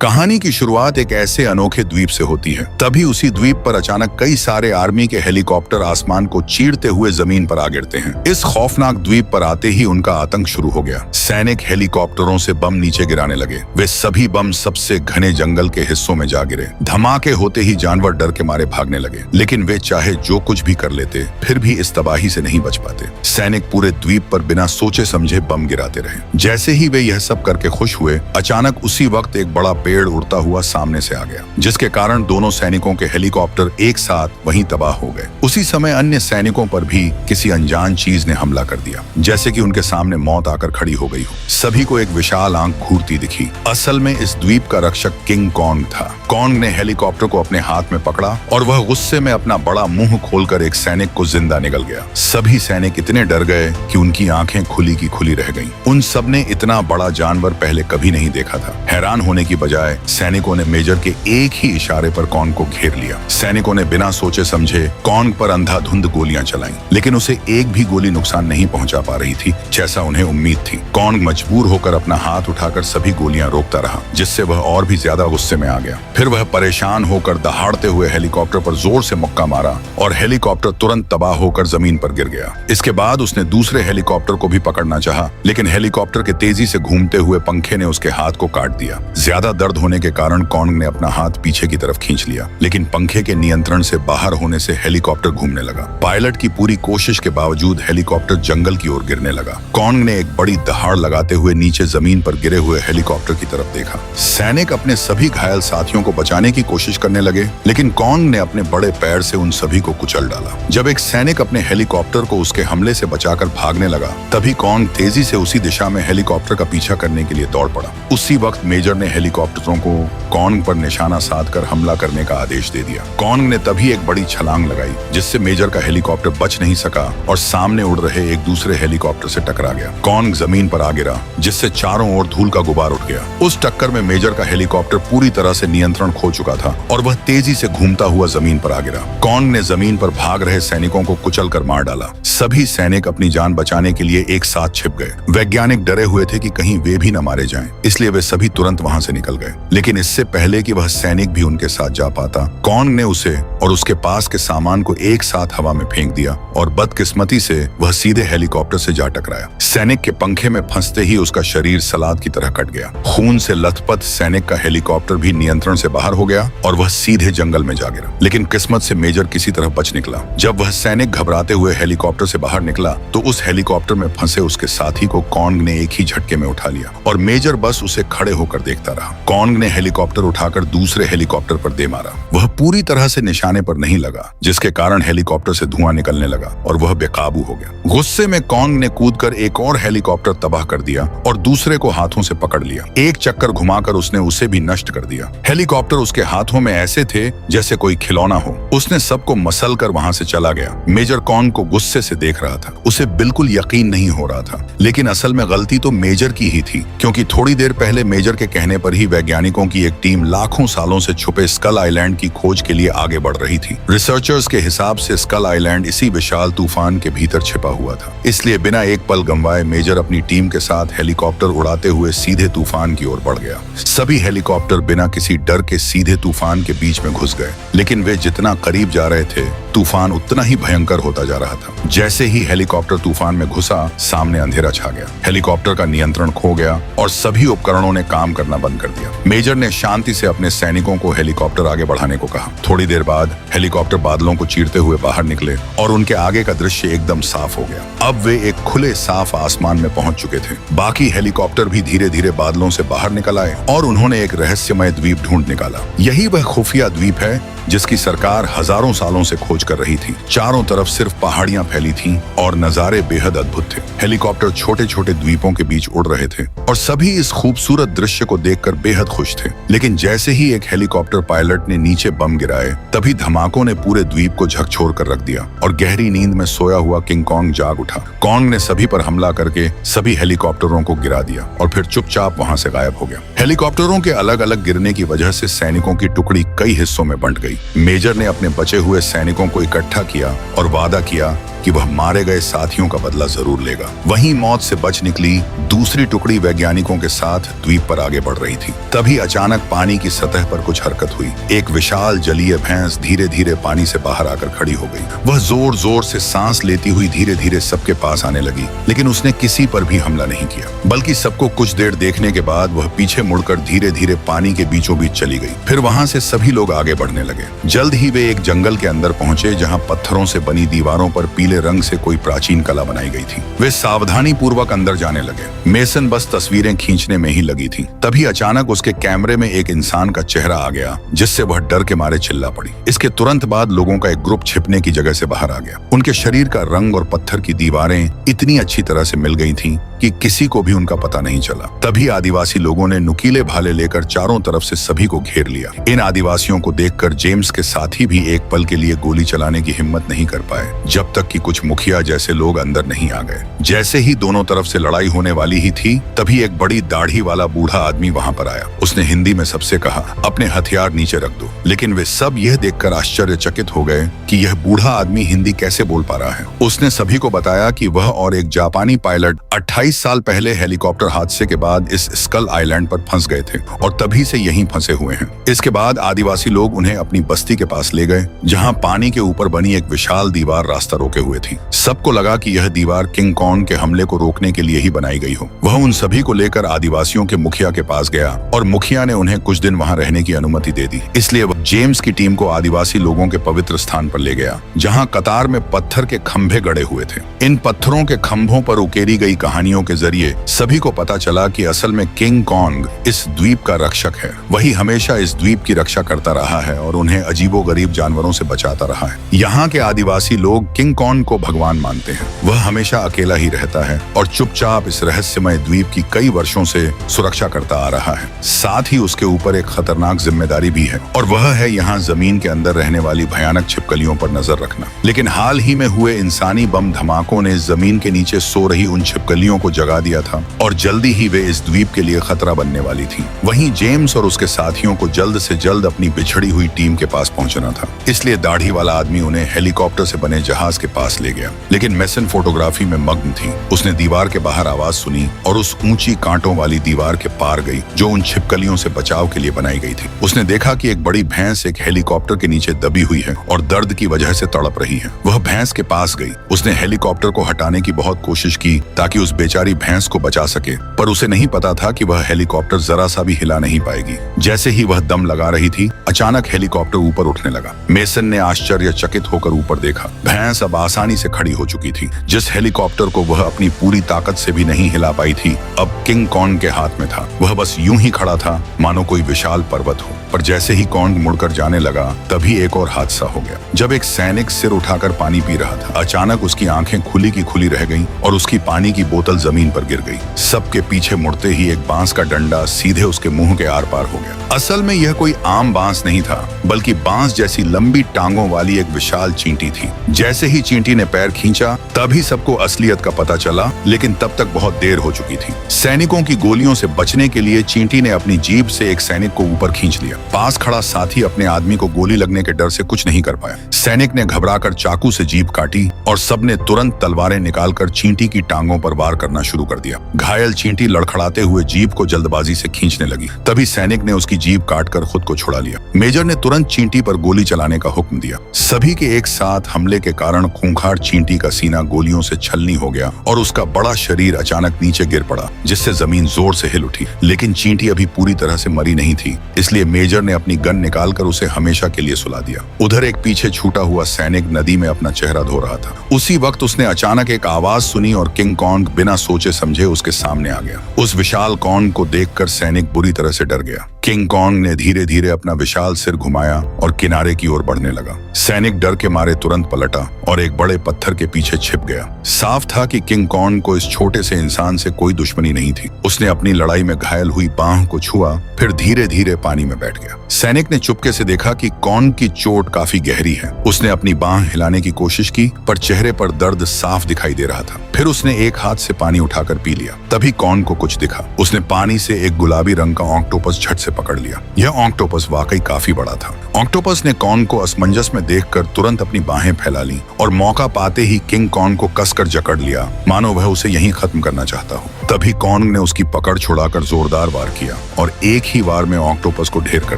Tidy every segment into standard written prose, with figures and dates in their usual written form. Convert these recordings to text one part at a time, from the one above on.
कहानी की शुरुआत एक ऐसे अनोखे द्वीप से होती है। तभी उसी द्वीप पर अचानक कई सारे आर्मी के हेलीकॉप्टर आसमान को चीरते हुए जमीन पर आ गिरते हैं। इस खौफनाक द्वीप पर आते ही उनका आतंक शुरू हो गया। सैनिक हेलीकॉप्टरों से बम नीचे गिराने लगे। वे सभी बम सबसे घने जंगल के हिस्सों में जा गिरे। धमाके होते ही जानवर डर के मारे भागने लगे, लेकिन वे चाहे जो कुछ भी कर लेते फिर भी इस तबाही से नहीं बच पाते। सैनिक पूरे द्वीप पर बिना सोचे समझे बम गिराते रहे। जैसे ही वे यह सब करके खुश हुए, अचानक उसी वक्त एक बड़ा पेड़ उड़ता हुआ सामने से आ गया, जिसके कारण दोनों सैनिकों के हेलीकॉप्टर एक साथ वहीं तबाह हो गए। उसी समय अन्य सैनिकों पर भी किसी अनजान चीज ने हमला कर दिया, जैसे कि उनके सामने मौत आकर खड़ी हो गई हो। सभी को एक विशाल आंख घूरती दिखी। असल में इस द्वीप का रक्षक किंग कॉन्ग था। कॉन्ग ने हेलीकॉप्टर को अपने हाथ में पकड़ा और वह गुस्से में अपना बड़ा मुंह खोलकर एक सैनिक को जिंदा निगल गया। सभी सैनिक इतने डर गए कि उनकी आंखें खुली की खुली रह गईं। उन सब ने इतना बड़ा जानवर पहले कभी नहीं देखा था। हैरान होने की बजाय सैनिकों ने मेजर के एक ही इशारे पर कॉन्ग को घेर लिया। सैनिकों ने बिना सोचे समझे कॉन्ग पर अंधाधुंध गोलियां चलाईं, लेकिन उसे एक भी गोली नुकसान नहीं पहुंचा पा रही थी, जैसा उन्हें उम्मीद थी। कॉन्ग मजबूर होकर अपना हाथ उठाकर सभी गोलियां रोकता रहा, जिससे वह और भी ज्यादा गुस्से में आ गया। फिर वह परेशान होकर दहाड़ते हुए हेलीकॉप्टर पर जोर से मुक्का मारा और हेलीकॉप्टर तुरंत तबाह होकर जमीन पर गिर गया। इसके बाद उसने दूसरे हेलीकॉप्टर को भी पकड़ना चाहा, लेकिन हेलीकॉप्टर के तेजी से घूमते हुए पंखे ने उसके हाथ को काट दिया। ज्यादा दर्द होने के कारण कॉन्ग ने अपना हाथ पीछे की तरफ खींच लिया, लेकिन पंखे के नियंत्रण से बाहर होने से हेलीकॉप्टर घूमने लगा। पायलट की पूरी कोशिश के बावजूद हेलीकॉप्टर जंगल की ओर गिरने लगा। कॉन्ग ने एक बड़ी दहाड़ लगाते हुए नीचे जमीन पर गिरे हुए हेलीकॉप्टर की तरफ देखा। सैनिक अपने सभी घायल साथियों को बचाने की कोशिश करने लगे, लेकिन कॉन्ग ने अपने बड़े पैर से उन सभी को कुचल डाला। जब एक सैनिक अपने हेलीकॉप्टर को उसके हमले से बचाकर भागने लगा, तभी कॉन्ग तेजी से उसी दिशा में हेलीकॉप्टर का पीछा करने के लिए दौड़ पड़ा। उसी वक्त मेजर ने हेलीकॉप्टरों को कॉन्ग पर निशाना साधकर हमला करने का आदेश दे दिया। कॉन्ग ने तभी एक बड़ी छलांग लगाई, जिससे मेजर का हेलीकॉप्टर बच नहीं सका और सामने उड़ रहे एक दूसरे हेलीकॉप्टर से टकरा गया। कॉन्ग जमीन पर आ गिरा, जिससे चारों ओर धूल का गुबार उठ गया। उस टक्कर में मेजर का हेलीकॉप्टर पूरी तरह से नियंत्रण खो चुका था और वह तेजी से घूमता हुआ जमीन पर आ गिरा। कॉन्ग ने जमीन पर भाग रहे सैनिकों को कुचलकर मार डाला। सभी सैनिक अपनी जान बचाने के लिए एक साथ छिप गए। वैज्ञानिक डरे हुए थे कि कहीं वे भी न मारे जाएं, इसलिए वे सभी तुरंत वहां से निकल गए। लेकिन इससे पहले कि वह सैनिक भी उनके साथ जा पाता, कॉन्ग ने उसे और उसके पास के सामान को एक साथ हवा में फेंक दिया और बदकिस्मती से वह सीधे हेलीकॉप्टर से जा टकराया। सैनिक के पंखे में फंसते ही उसका शरीर सलाद की तरह कट गया। खून से लथपथ सैनिक का हेलीकॉप्टर भी नियंत्रण से बाहर हो गया और वह सीधे जंगल में जा गिरा। लेकिन किस्मत से मेजर किसी तरह बच निकला। जब वह सैनिक घबराते हुए हेलीकॉप्टर से बाहर निकला, तो उस हेलीकॉप्टर में फंसे उसके साथी को कॉन्ग ने एक ही झटके में उठा लिया और मेजर बस उसे खड़े होकर देखता रहा। कॉन्ग ने हेलीकॉप्टर उठाकर दूसरे हेलीकॉप्टर पर दे मारा। वह पूरी तरह से निशाने पर नहीं लगा, जिसके कारण हेलीकॉप्टर से धुआं निकलने लगा और वह बेकाबू हो गया। गुस्से में कॉन्ग ने कूदकर एक और हेलीकॉप्टर तबाह कर दिया और दूसरे को हाथों से पकड़ लिया। एक चक्कर घुमाकर उसने उसे भी नष्ट कर दिया। हेलीकॉप्टर उसके हाथों में ऐसे थे जैसे कोई खिलौना हो। उसने सबको मसल कर वहां से चला गया। मेजर कॉन्ग को गुस्से से देख रहा था। उसे बिल्कुल यकीन नहीं हो रहा था, लेकिन असल में गलती तो मेजर की ही थी, क्योंकि थोड़ी देर पहले मेजर के कहने पर ही वैज्ञानिकों की एक टीम लाखों सालों से छुपे स्कल आइलैंड की खोज के लिए आगे बढ़ रही थी। रिसर्चर्स के हिसाब से स्कल आइलैंड इसी विशाल तूफान के भीतर छिपा हुआ था। इसलिए बिना एक पल गंवाए मेजर अपनी टीम के साथ हेलीकॉप्टर उड़ाते हुए सीधे तूफान की ओर बढ़ गया। सभी हेलीकॉप्टर बिना किसी डर के सीधे तूफान के बीच में घुस गए, लेकिन वे जितना करीब जा रहे थे, तूफान उतना ही भयंकर होता जा रहा था। जैसे ही हेलीकॉप्टर तूफान में घुसा, सामने अंधेरा छा गया। हेलीकॉप्टर का नियंत्रण खो गया और सभी उपकरणों ने काम करना बंद कर दिया। मेजर ने शांति से अपने सैनिकों को हेलीकॉप्टर आगे बढ़ाने को कहा। थोड़ी देर बाद हेलीकॉप्टर बादलों को चीरते हुए बाहर निकले और उनके आगे का दृश्य एकदम साफ हो गया। अब वे एक खुले साफ आसमान में पहुंच चुके थे। बाकी हेलीकॉप्टर भी धीरे धीरे बादलों से बाहर निकल आए और उन्होंने एक रहस्यमय द्वीप ढूंढ निकाला। यही वह खुफिया द्वीप है जिसकी सरकार हजारों सालों से खोज कर रही थी। चारों तरफ सिर्फ पहाड़ियां फैली थीं और नजारे बेहद अद्भुत थे। हेलीकॉप्टर छोटे छोटे द्वीपों के बीच उड़ रहे थे और सभी इस खूबसूरत दृश्य को देखकर बेहद खुश थे। लेकिन जैसे ही एक हेलीकॉप्टर पायलट ने नीचे बम गिराए, तभी धमाकों ने पूरे द्वीप को झकझोर कर रख दिया और गहरी नींद में सोया हुआ किंग कॉन्ग जाग उठा। कॉन्ग ने सभी पर हमला करके सभी हेलीकॉप्टरों को गिरा दिया और फिर चुपचाप वहां से गायब हो गया। हेलीकॉप्टरों के अलग अलग गिरने की वजह से सैनिकों की टुकड़ी कई हिस्सों में बंट गई। मेजर ने अपने बचे हुए सैनिकों को इकट्ठा किया और वादा किया कि वह मारे गए साथियों का बदला जरूर लेगा। वहीं मौत से बच निकली दूसरी टुकड़ी वैज्ञानिकों के साथ द्वीप पर आगे बढ़ रही थी। तभी अचानक पानी की सतह पर कुछ हरकत हुई। एक विशाल जलीय भैंस धीरे धीरे पानी से बाहर आकर खड़ी हो गई। वह जोर जोर से सांस लेती हुई धीरे धीरे सबके पास आने लगी, लेकिन उसने किसी पर भी हमला नहीं किया, बल्कि सबको कुछ देर देखने के बाद वह पीछे मुड़कर धीरे धीरे पानी के बीचों बीच चली गई। फिर वहां से सभी लोग आगे बढ़ने लगे। जल्द ही वे एक जंगल के अंदर पहुंचे जहां पत्थरों से बनी दीवारों पर पीले रंग से कोई प्राचीन कला बनाई गई थी। वे सावधानी पूर्वक अंदर जाने लगे। मेसन बस तस्वीरें खींचने में ही लगी थी। तभी अचानक उसके कैमरे में एक इंसान का चेहरा आ गया, जिससे वह डर के मारे चिल्ला पड़ी। इसके तुरंत बाद लोगों का एक ग्रुप छिपने की जगह से बाहर आ गया। उनके शरीर का रंग और पत्थर की दीवारें इतनी अच्छी तरह से मिल गई थीं कि किसी को भी उनका पता नहीं चला। तभी आदिवासी लोगों ने नुकीले भाले लेकर चारों तरफ से सभी को घेर लिया। इन आदिवासियों को देखकर जेम्स के साथी भी एक पल के लिए गोली चलाने की हिम्मत नहीं कर पाए, जब तक कि कुछ मुखिया जैसे लोग अंदर नहीं आ गए। जैसे ही दोनों तरफ से लड़ाई होने वाली ही थी, तभी एक बड़ी दाढ़ी वाला बूढ़ा आदमी वहां पर आया। उसने हिंदी में सबसे कहा, अपने हथियार नीचे रख दो। लेकिन वे सब यह देखकर आश्चर्यचकित हो गए कि यह बूढ़ा आदमी हिंदी कैसे बोल पा रहा है। उसने सभी को बताया कि वह और एक जापानी पायलट 28 साल पहले हेलीकॉप्टर हादसे के बाद इस स्कल आइलैंड पर फंस गए थे और तभी से यहीं फंसे हुए हैं। इसके बाद आदिवासी लोग उन्हें अपनी बस्ती के पास ले गए, जहां पानी के ऊपर बनी एक विशाल दीवार रास्ता रोके हुए थी। सबको लगा कि यह दीवार किंग कॉन्ग के हमले को रोकने के लिए ही बनाई गई हो। वह उन सभी को लेकर आदिवासियों के मुखिया के पास गया और मुखिया ने उन्हें कुछ दिन वहां रहने की अनुमति दे दी। इसलिए वह जेम्स की टीम को आदिवासी लोगों के पवित्र स्थान पर ले गया, जहां कतार में पत्थर के खंभे गड़े हुए थे। इन पत्थरों के खंभों पर उकेरी गई कहानियों के जरिए सभी को पता चला कि असल में किंग कॉन्ग इस द्वीप का रक्षक है। वही हमेशा इस द्वीप की रक्षा करता रहा है और उन्हें अजीबोगरीब जानवरों से बचाता रहा है। यहाँ के आदिवासी लोग किंग कॉन्ग को भगवान मानते हैं। वह हमेशा अकेला ही रहता है और चुपचाप इस रहस्यमय द्वीप की कई वर्षों से सुरक्षा करता आ रहा है। साथ ही उसके ऊपर एक खतरनाक जिम्मेदारी भी है, और वह है यहाँ जमीन के अंदर रहने वाली भयानक छिपकलियों पर नजर रखना। लेकिन हाल ही में हुए इंसानी बम धमाकों ने जमीन के नीचे सो रही उन छिपकलियों को जगा दिया था और जल्दी ही वे इस द्वीप के लिए खतरा बनने वाली थी। वहीं जेम्स और उसके साथियों को जल्द से जल्द अपनी बिछड़ी हुई टीम के पास पहुंचना था। इसलिए दाढ़ी वाला आदमी उन्हें हेलीकॉप्टर से बने जहाज के पास ले गया। लेकिन मेसन फोटोग्राफी में मग्न थी। उसने दीवार के बाहर आवाज सुनी और उस ऊंची कांटों वाली दीवार के पार गई, जो उन छिपकलियों से बचाव के लिए बनाई गई थी। उसने देखा कि एक बड़ी भैंस एक हेलीकॉप्टर के नीचे दबी हुई है और दर्द की वजह से तड़प रही है। वह भैंस के पास गई। उसने हेलीकॉप्टर को हटाने की बहुत कोशिश की ताकि उस बेचारी भैंस को बचा सके, पर उसे नहीं पता था कि वह हेलीकॉप्टर जरा सा भी हिला नहीं पाएगी। जैसे ही वह दम लगा रही थी, अचानक हेलीकॉप्टर ऊपर उठने लगा। मेसन ने आश्चर्यचकित होकर ऊपर देखा। भैंस अब आसानी से खड़ी हो चुकी थी। जिस हेलीकॉप्टर को वह अपनी पूरी ताकत से भी नहीं हिला पाई थी, अब किंग कॉन्ग के हाथ में था। वह बस यूं ही खड़ा था मानो कोई विशाल पर्वत हो। पर जैसे ही कॉन्ग मुड़कर जाने लगा, तभी एक और हादसा हो गया। जब एक सैनिक सिर उठाकर पानी पी रहा था, अचानक उसकी आंखें खुली की खुली रह गईं और उसकी पानी की बोतल जमीन पर गिर गई। सबके पीछे मुड़ते ही एक बांस का डंडा सीधे उसके मुंह के आर पार हो गया। असल में यह कोई आम बांस नहीं था, बल्कि बांस जैसी लंबी टांगों वाली एक विशाल चींटी थी। जैसे ही चींटी ने पैर खींचा, तभी सबको असलियत का पता चला, लेकिन तब तक बहुत देर हो चुकी थी। सैनिकों की गोलियों से बचने के लिए चींटी ने अपनी जीभ से एक सैनिक को ऊपर खींच लिया। पास खड़ा साथी अपने आदमी को गोली लगने के डर से कुछ नहीं कर पाया। सैनिक ने घबराकर चाकू से जीभ काटी और सबने तुरंत तलवारें निकालकर चींटी की टांगों पर वार करना शुरू कर दिया। घायल चींटी लड़खड़ाते हुए जीभ को जल्दबाजी से खींचने लगी। तभी सैनिक ने उसकी जीभ काटकर खुद को छुड़ा लिया। मेजर ने तुरंत चींटी पर गोली चलाने का हुक्म दिया। सभी के एक साथ हमले के कारण खूंखार चींटी का सीना गोलियों से छलनी हो गया और उसका बड़ा शरीर अचानक नीचे गिर पड़ा, जिससे जमीन जोर से हिल उठी। लेकिन चींटी अभी पूरी तरह से मरी नहीं थी, इसलिए मेजर ने अपनी गन निकालकर उसे हमेशा के लिए सुला दिया। उधर एक पीछे छूटा हुआ सैनिक नदी में अपना चेहरा धो रहा था। उसी वक्त उसने अचानक एक आवाज सुनी और किंग कॉन्ग बिना सोचे समझे उसके सामने आ गया। उस विशाल कॉन्ग को देखकर सैनिक बुरी तरह से डर गया। किंग कॉन्ग ने धीरे धीरे अपना विशाल सिर घुमाया और किनारे की ओर बढ़ने लगा। सैनिक डर के मारे तुरंत पलटा और एक बड़े पत्थर के पीछे छिप गया। साफ था कि किंग कॉन्ग को इस छोटे से इंसान से कोई दुश्मनी नहीं थी। उसने अपनी लड़ाई में घायल हुई बांह को छुआ, फिर धीरे धीरे पानी में बैठ गया। सैनिक ने चुपके से देखा कि कॉर्न की चोट काफी गहरी है। उसने अपनी बांह हिलाने की कोशिश की, पर चेहरे पर दर्द साफ दिखाई दे रहा था। फिर उसने एक हाथ से पानी उठाकर पी लिया। तभी कॉर्न को कुछ दिखा। उसने पानी से एक गुलाबी रंग का ऑक्टोपस झट से पकड़ लिया। यह ऑक्टोपस वाकई काफी बड़ा था। ऑक्टोपस ने कॉर्न को असमंजस में देखकर तुरंत अपनी बाहें फैला ली और मौका पाते ही किंग कॉर्न को कसकर जकड़ लिया, मानो वह उसे यहीं खत्म करना चाहता हो। तभी कॉर्न ने उसकी पकड़ छुड़ाकर जोरदार वार किया और एक ही वार में ऑक्टोपस को ढेर कर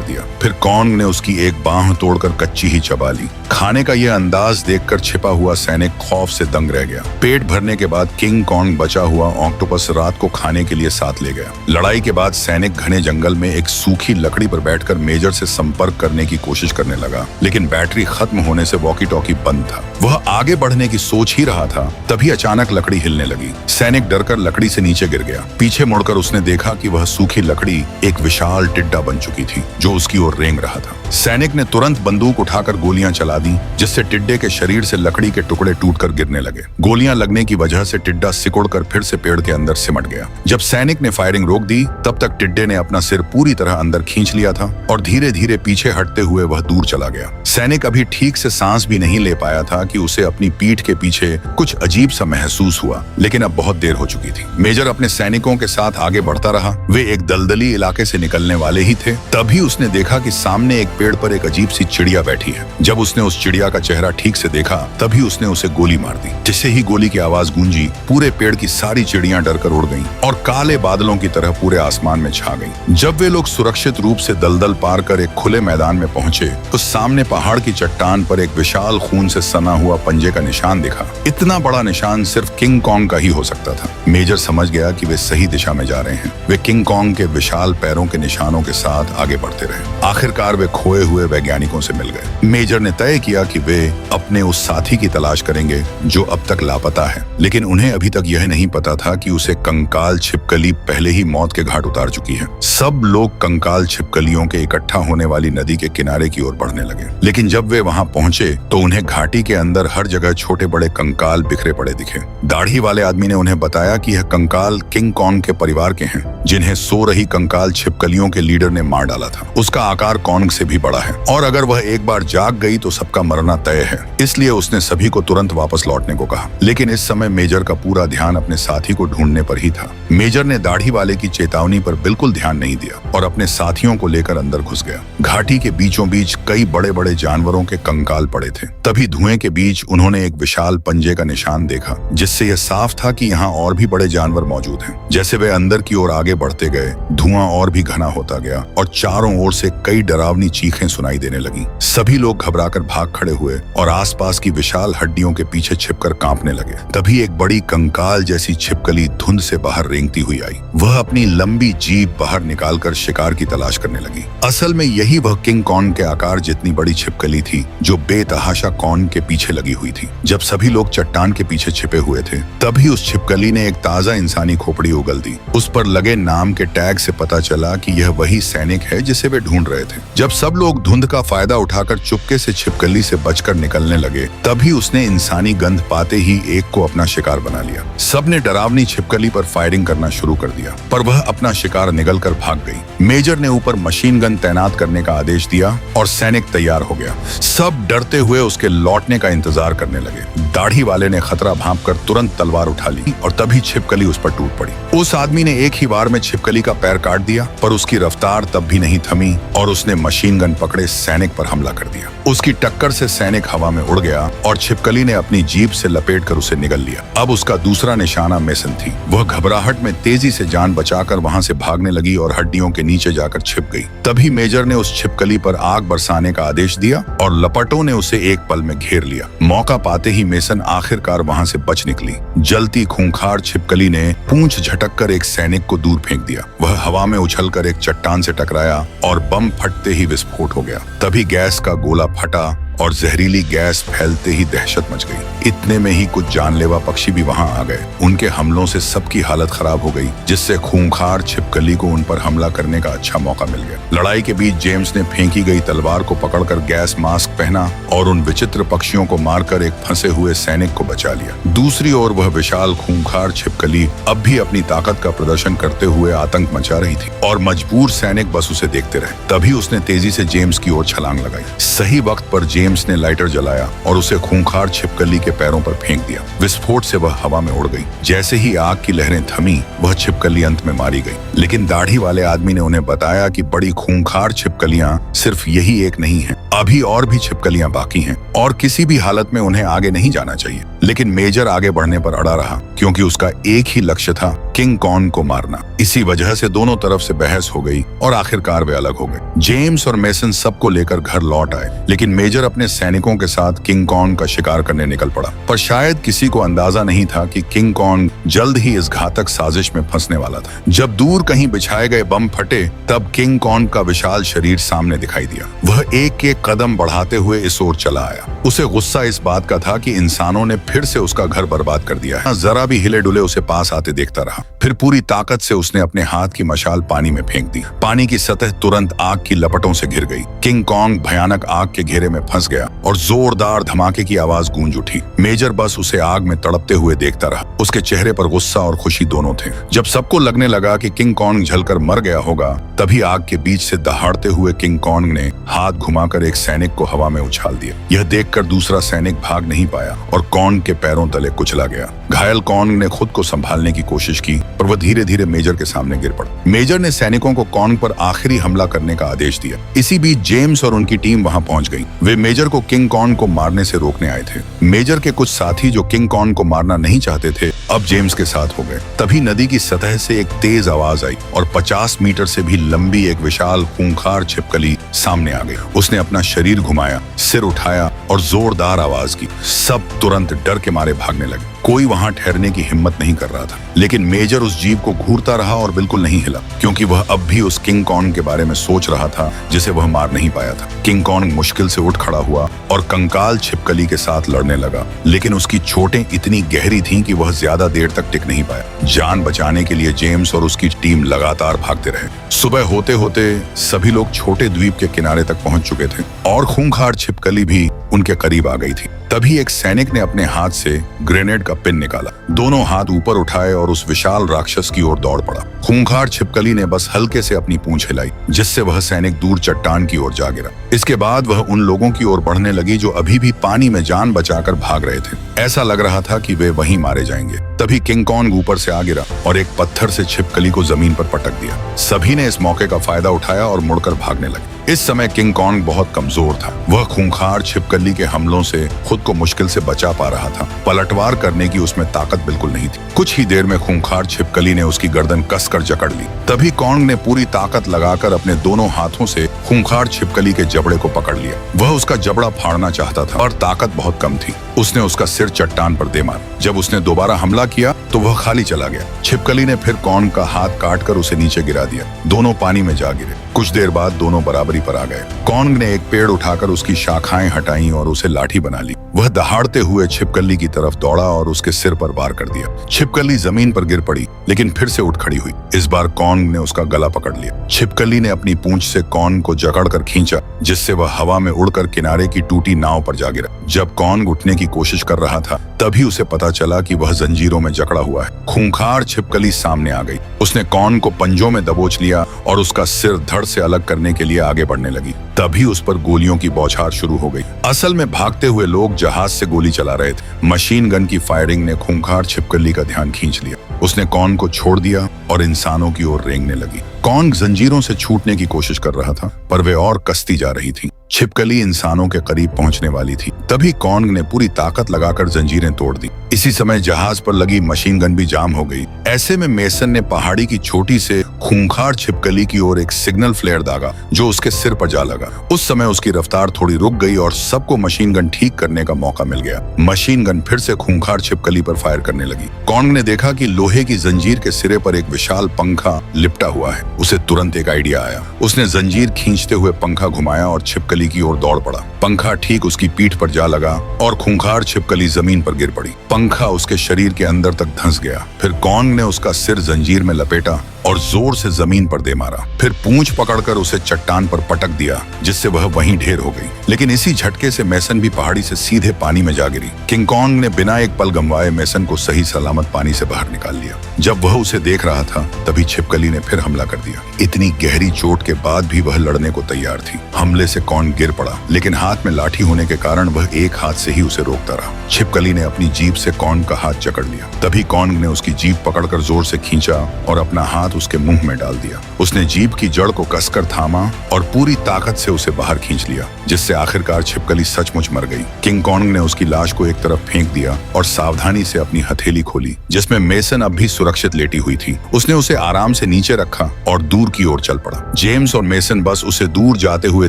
दिया। फिर कॉर्न ने उसकी एक बांह तोड़कर कच्ची ही चबा ली। खाने का यह अंदाज देखकर छिपा हुआ सैनिक खौफ से दंग रह गया। पेट भरने के बाद किंग कॉर्न बचा हुआ ऑक्टोपस रात को खाने के लिए साथ ले गया। लड़ाई के बाद सैनिक घने जंगल में एक सूखी लकड़ी पर बैठकर मेजर से संपर्क करने की कोशिश करने लगा, लेकिन बैटरी खत्म होने से वॉकी टॉकी बंद था। वह आगे बढ़ने की सोच ही रहा था, तभी अचानक लकड़ी हिलने लगी। सैनिक डरकर लकड़ी से नीचे गिर गया। पीछे मुड़कर उसने देखा कि वह सूखी लकड़ी एक विशाल टिड्डा बन चुकी थी, जो उसकी ओर रेंग रहा था। सैनिक ने तुरंत बंदूक उठाकर गोलियां चला दी, जिससे टिड्डे के शरीर से लकड़ी के टुकड़े टूटकर गिरने लगे। गोलियां लगने की वजह से टिड्डा सिकुड़कर फिर से पेड़ के अंदर सिमट गया। जब सैनिक ने फायरिंग रोक दी, तब तक टिड्डे ने अपना सिर पूरी तरह अंदर खींच लिया था और धीरे धीरे पीछे हटते हुए वह दूर चला गया। सैनिक अभी ठीक से सांस भी नहीं ले पाया था कि उसे अपनी पीठ के पीछे कुछ अजीब सा महसूस हुआ, लेकिन अब बहुत देर हो चुकी थी। मेजर अपने सैनिकों के साथ आगे बढ़ता रहा। वे एक दलदली इलाके से निकलने वाले ही थे। तभी उसने देखा कि सामने एक पेड़ पर एक अजीब सी चिड़िया बैठी है। जब उसने उस चिड़िया का चेहरा ठीक से देखा, तभी उसने उसे गोली मार दी। जिससे ही गोली की आवाज गूंजी, पूरे पेड़ की सारी चिड़ियां डरकर उड़ गईं और काले बादलों की तरह पूरे आसमान में छा गईं। जब वे लोग सुरक्षित रूप से दलदल पार कर एक खुले मैदान में पहुंचे, तो सामने पहाड़ की चट्टान पर एक विशाल खून से सना हुआ पंजे का निशान दिखा। इतना बड़ा निशान सिर्फ किंग कॉन्ग का ही हो सकता था। मेजर समझ गया कि वे सही दिशा में जा रहे हैं। वे किंग कॉन्ग के विशाल पैरों के निशानों के साथ आगे बढ़ते रहे। आखिरकार वे खोए हुए वैज्ञानिकों से मिल गए। मेजर ने तय किया कि वे अपने उस साथी की तलाश करेंगे जो अब तक लापता है, लेकिन उन्हें अभी तक यह नहीं पता था कि उसे कंकाल छिपकली पहले ही मौत के घाट उतार चुकी है। सब लोग कंकाल छिपकलियों के इकट्ठा होने वाली नदी के किनारे की ओर बढ़ने लगे, लेकिन जब वे वहां पहुंचे तो उन्हें घाटी के अंदर हर जगह छोटे बड़े कंकाल बिखरे पड़े दिखे। दाढ़ी वाले आदमी ने उन्हें बताया कि यह कंकाल किंग कॉन्ग के परिवार के हैं, जिन्हें सो रही कंकाल छिपकलियों के लीडर ने मार डाला था। उसका आकार कॉन्ग से भी बड़ा है और अगर वह एक बार जाग गई तो सबका मरना तय है। इसलिए उसने सभी को तुरंत वापस लौटने को कहा। लेकिन इस समय मेजर का पूरा ध्यान अपने साथी को ढूंढने पर ही था। मेजर ने दाढ़ी वाले की चेतावनी पर बिल्कुल ध्यान नहीं दिया और अपने साथियों को लेकर अंदर घुस गया। घाटी के बीचों बीच कई बड़े बड़े जानवरों के कंकाल पड़े थे। तभी धुएं के बीच उन्होंने एक विशाल पंजे का निशान देखा, जिससे यह साफ था कि यहाँ और भी बड़े जानवर मौजूद हैं। जैसे वे अंदर की ओर आगे बढ़ते गए, धुआं और भी घना होता गया और चारों ओर से कई डरावनी चीखें सुनाई देने लगी। सभी लोग घबराकर भाग खड़े हुए और आसपास की विशाल हड्डियों के पीछे छिपकर कांपने लगे। तभी एक बड़ी कंकाल जैसी छिपकली धुंध से बाहर रेंगती हुई आई। वह अपनी लंबी जीभ बाहर निकालकर शिकार की तलाश करने लगी। असल में यही वह किंग कॉर्न के आकार जितनी बड़ी छिपकली थी जो बेतहाशा कॉर्न के पीछे लगी हुई थी। जब सभी लोग चट्टान के पीछे छिपे हुए थे, तभी उस छिपकली ने एक ताजा इंसानी खोपड़ी उगल दी। उस पर लगे नाम के टैग से पता चला कि यह वही सैनिक है जिसे वे ढूंढ रहे थे। जब सब लोग धुंध का फायदा उठाकर चुपके से छिपकली से बचकर निकलने लगे, तभी उसने इंसानी गंध पाते ही एक को अपना शिकार बना लिया। सबने डरावनी छिपकली पर फायरिंग करना शुरू कर दिया, पर वह अपना शिकार निगलकर भाग गई। मेजर ने ऊपर मशीन गन तैनात करने का आदेश दिया और सैनिक तैयार हो गया। सब डरते हुए उसके लौटने का इंतजार करने लगे। दाढ़ी वाले ने खतरा भांपकर तुरंत तलवार उठा ली और तभी छिपकली उस पर टूट पड़ी। उस आदमी ने एक ही बार में छिपकली का पैर काट दिया, पर उसकी रफ्तार तब भी नहीं थमी और उसने मशीन गन पकड़े सैनिक पर हमला कर दिया। उसकी टक्कर से सैनिक हवा में उड़ गया और छिपकली ने अपनी जीभ से लपेटकर उसे निगल लिया। अब उसका दूसरा निशाना मेसन थी। वह घबराहट में तेजी से जान बचाकर वहां से भागने लगी और हड्डियों के नीचे जाकर छिप गई। तभी मेजर ने उस छिपकली पर आग बरसाने का आदेश दिया और लपटों ने उसे एक पल में घेर लिया। मौका पाते ही मेसन आखिरकार वहां से बच निकली। जलती खूंखार छिपकली ने पूंछ झटककर एक सैनिक को दूर फेंक दिया। वह हवा में उछलकर एक चट्टान से टकराया और बम फटते ही विस्फोट हो गया। तभी गैस का गोला फटा और जहरीली गैस फैलते ही दहशत मच गई। इतने में ही कुछ जानलेवा पक्षी भी वहां आ गए। उनके हमलों से सबकी हालत खराब हो गई, जिससे खूंखार छिपकली को उन पर हमला करने का अच्छा मौका मिल गया। लड़ाई के बीच जेम्स ने फेंकी गई तलवार को पकड़कर गैस मास्क पहना और उन विचित्र पक्षियों को मारकर एक फंसे हुए सैनिक को बचा लिया। दूसरी ओर वह विशाल खूंखार छिपकली अब भी अपनी ताकत का प्रदर्शन करते हुए आतंक मचा रही थी और मजबूर सैनिक बस उसे देखते रहे। तभी उसने तेजी से जेम्स की ओर छलांग लगाई। सही वक्त पर जेम्स ने लाइटर जलाया और उसे खूंखार छिपकली के पैरों पर फेंक दिया। विस्फोट से वह हवा में उड़ गई। जैसे ही आग की लहरें थमी, वह छिपकली अंत में मारी गई। लेकिन दाढ़ी वाले आदमी ने उन्हें बताया कि बड़ी खूंखार छिपकलियां सिर्फ यही एक नहीं है, अभी और भी छिपकलियां बाकी हैं और किसी भी हालत में उन्हें आगे नहीं जाना चाहिए। लेकिन मेजर आगे बढ़ने पर अड़ा रहा, क्योंकि उसका एक ही लक्ष्य था, किंग कॉन्ग को मारना। इसी वजह से दोनों तरफ से बहस हो गई और आखिरकार वे अलग हो गए। जेम्स और मेसन सबको लेकर घर लौट आए, लेकिन मेजर अपने सैनिकों के साथ किंग कॉन्ग का शिकार करने निकल पड़ा। पर शायद किसी को अंदाजा नहीं था कि किंग कॉन्ग जल्द ही इस घातक साजिश में फंसने वाला था। जब दूर कहीं बिछाए गए बम फटे, तब किंग कॉन्ग का विशाल शरीर सामने दिखाई दिया। वह एक एक कदम बढ़ाते हुए इस ओर चला आया। उसे गुस्सा इस बात का था कि इंसानों ने फिर से उसका घर बर्बाद कर दिया है। जरा भी हिले डुले उसे पास आते देखता रहा। फिर पूरी ताकत से उसने अपने हाथ की मशाल पानी में फेंक दी। पानी की सतह तुरंत आग की लपटों से घिर गई। किंग कॉन्ग भयानक आग के घेरे में फंस गया और जोरदार धमाके की आवाज गूंज उठी। मेजर बस उसे आग में तड़पते हुए देखता रहा। उसके चेहरे पर गुस्सा और खुशी दोनों थे। जब सबको लगने लगा कि किंग कॉन्ग जलकर मर गया होगा, तभी आग के बीच से दहाड़ते हुए किंग कॉन्ग ने हाथ घुमाकर एक सैनिक को हवा में उछाल दिया। यह देखकर दूसरा सैनिक भाग नहीं पाया और कॉन्ग के पैरों तले कुचला गया। घायल कॉन्ग ने खुद को संभालने की कोशिश की, पर वह धीरे धीरे मेजर के सामने गिर पड़ा। मेजर ने सैनिकों को कॉन्ग पर आखिरी हमला करने का आदेश दिया। इसी बीच जेम्स और उनकी टीम वहां पहुंच गई। वे मेजर को किंग कॉन्ग को मारने से रोकने आए थे। मेजर के कुछ साथी जो किंग कॉन्ग को मारना नहीं चाहते थे, अब जेम्स के साथ हो गए। तभी नदी की सतह से एक तेज आवाज आई और 50 मीटर से भी लंबी एक विशाल खूंखार छिपकली सामने आ गई। उसने अपना शरीर घुमाया, सिर उठाया और जोरदार आवाज की। सब तुरंत डर के मारे भागने लगे। कोई वहां ठहरने की हिम्मत नहीं कर रहा था। लेकिन मेजर उस जीव को घूरता रहा और बिल्कुल नहीं हिला, क्योंकि वह अब भी उस किंग कॉन्ग के बारे में सोच रहा था जिसे वह मार नहीं पाया था। किंग कॉन्ग मुश्किल से उठ खड़ा हुआ और कंकाल छिपकली के साथ लड़ने लगा, लेकिन उसकी चोटें इतनी गहरी थीं कि वह ज्यादा देर तक टिक नहीं पाया। जान बचाने के लिए जेम्स और उसकी टीम लगातार भागते रहे। सुबह होते होते सभी लोग छोटे द्वीप के किनारे तक पहुंच चुके थे और खूंखार छिपकली भी उनके करीब आ गई थी। तभी एक सैनिक ने अपने हाथ से ग्रेनेड का पिन निकाला, दोनों हाथ ऊपर उठाए और उस विशाल राक्षस की ओर दौड़ पड़ा। खूंखार छिपकली ने बस हल्के से अपनी पूंछ हिलाई, जिससे वह सैनिक दूर चट्टान की ओर जा गिरा। इसके बाद वह उन लोगों की ओर बढ़ने लगी जो अभी भी पानी में जान बचाकर भाग रहे थे। ऐसा लग रहा था कि वे वहीं मारे जाएंगे। तभी किंग कॉन्ग ऊपर से आ गिरा और एक पत्थर से छिपकली को जमीन पर पटक दिया। सभी ने इस मौके का फायदा उठाया और मुड़कर भागने लगे। इस समय किंग कॉन्ग बहुत कमजोर था। वह खूंखार छिपकली के हमलों से खुद को मुश्किल से बचा पा रहा था। पलटवार करने की उसमें ताकत बिल्कुल नहीं थी। कुछ ही देर में खूंखार छिपकली ने उसकी गर्दन कसकर जकड़ ली। तभी कॉन्ग ने पूरी ताकत लगाकर अपने दोनों हाथों से खूंखार छिपकली के जबड़े को पकड़ लिया। वह उसका जबड़ा फाड़ना चाहता था और ताकत बहुत कम थी। उसने उसका सिर चट्टान पर दे मारा। जब उसने दोबारा हमला किया तो वह खाली चला गया। छिपकली ने फिर कॉन्ग का हाथ काटकर उसे नीचे गिरा दिया। दोनों पानी में जा गिरे। कुछ देर बाद दोनों बराबरी पर आ गए। कॉन्ग ने एक पेड़ उठाकर उसकी शाखाएं हटाई और उसे लाठी बना ली। वह दहाड़ते हुए छिपकली की तरफ दौड़ा और उसके सिर पर वार कर दिया। छिपकली जमीन पर गिर पड़ी, लेकिन फिर से उठ खड़ी हुई। इस बार कॉन्ग ने उसका गला पकड़ लिया। छिपकली ने अपनी पूंछ से कॉन्ग को जकड़कर खींचा, जिससे वह हवा में उड़कर किनारे की टूटी नाव पर जा गिरा। जब कॉन्ग उठने की कोशिश कर रहा था, तभी उसे पता चला कि वह जंजीरों में जकड़ा हुआ है। खूंखार छिपकली सामने आ गई। उसने कॉन्ग को पंजों में दबोच लिया और उसका सिर धड़ से अलग करने के लिए आगे बढ़ने लगी। तभी उस पर गोलियों की बौछार शुरू हो गई। असल में भागते हुए लोग जहाज से गोली चला रहे थे। मशीन गन की फायरिंग ने खूंखार छिपकली का ध्यान खींच लिया। उसने कॉन्ग को छोड़ दिया और इंसानों की ओर रेंगने लगी। कॉन्ग जंजीरों से छूटने की कोशिश कर रहा था, पर वे और कसती जा रही थी। छिपकली इंसानों के करीब पहुंचने वाली थी तभी कॉन्ग ने पूरी ताकत लगाकर जंजीरें तोड़ दी। इसी समय जहाज पर लगी मशीन गन भी जाम हो गई। ऐसे में मेसन ने पहाड़ी की छोटी से खूंखार छिपकली की ओर एक सिग्नल फ्लेयर दागा जो उसके सिर पर जा लगा। उस समय उसकी रफ्तार थोड़ी रुक गई और सबको मशीन गन ठीक करने का मौका मिल गया। मशीन गन फिर से खूंखार छिपकली पर फायर करने लगी। कॉन्ग ने देखा कि लोहे की जंजीर के सिरे पर एक विशाल पंखा लिपटा हुआ है। उसे तुरंत एक आइडिया आया। उसने जंजीर खींचते हुए पंखा घुमाया और छिपकली की ओर दौड़ पड़ा। पंखा ठीक उसकी पीठ पर जा लगा और खूंखार छिपकली जमीन पर गिर पड़ी। पंखा उसके शरीर के अंदर तक धंस गया। फिर कॉन्ग ने उसका सिर जंजीर में लपेटा और जोर से जमीन पर दे मारा। फिर पूंछ पकड़कर उसे चट्टान पर पटक दिया जिससे वह वहीं ढेर हो गई। लेकिन इसी झटके से मेसन भी पहाड़ी से सीधे पानी में जा गिरी। किंग कॉन्ग ने बिना एक पल गंवाए मेसन को सही सलामत पानी से बाहर निकाल लिया। जब वह उसे देख रहा था तभी छिपकली ने फिर हमला कर दिया। इतनी गहरी चोट के बाद भी वह लड़ने को तैयार थी। हमले से कॉन्ग गिर पड़ा लेकिन हाथ में लाठी होने के कारण वह एक हाथ से ही उसे रोकता रहा। छिपकली ने अपनी जीभ से कॉन्ग का हाथ जकड़ लिया। तभी कॉन्ग ने उसकी जीभ पकड़कर जोर से खींचा और अपना हाथ उसके मुंह में डाल दिया। उसने जीभ की जड़ को कसकर थामा और पूरी ताकत से उसे बाहर खींच लिया जिससे आखिरकार छिपकली सचमुच मर गई। किंग कॉन्ग ने उसकी लाश को एक तरफ फेंक दिया और सावधानी से अपनी हथेली खोली जिसमें मेसन अब भी सुरक्षित लेटी हुई थी। उसने उसे आराम से नीचे रखा और दूर की ओर चल पड़ा। जेम्स और मेसन बस उसे दूर जाते हुए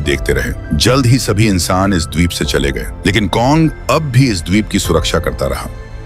देखते रहे। जल्द ही सभी इंसान इस द्वीप से चले गए लेकिन कॉन्ग अब भी इस द्वीप की सुरक्षा करता रहा।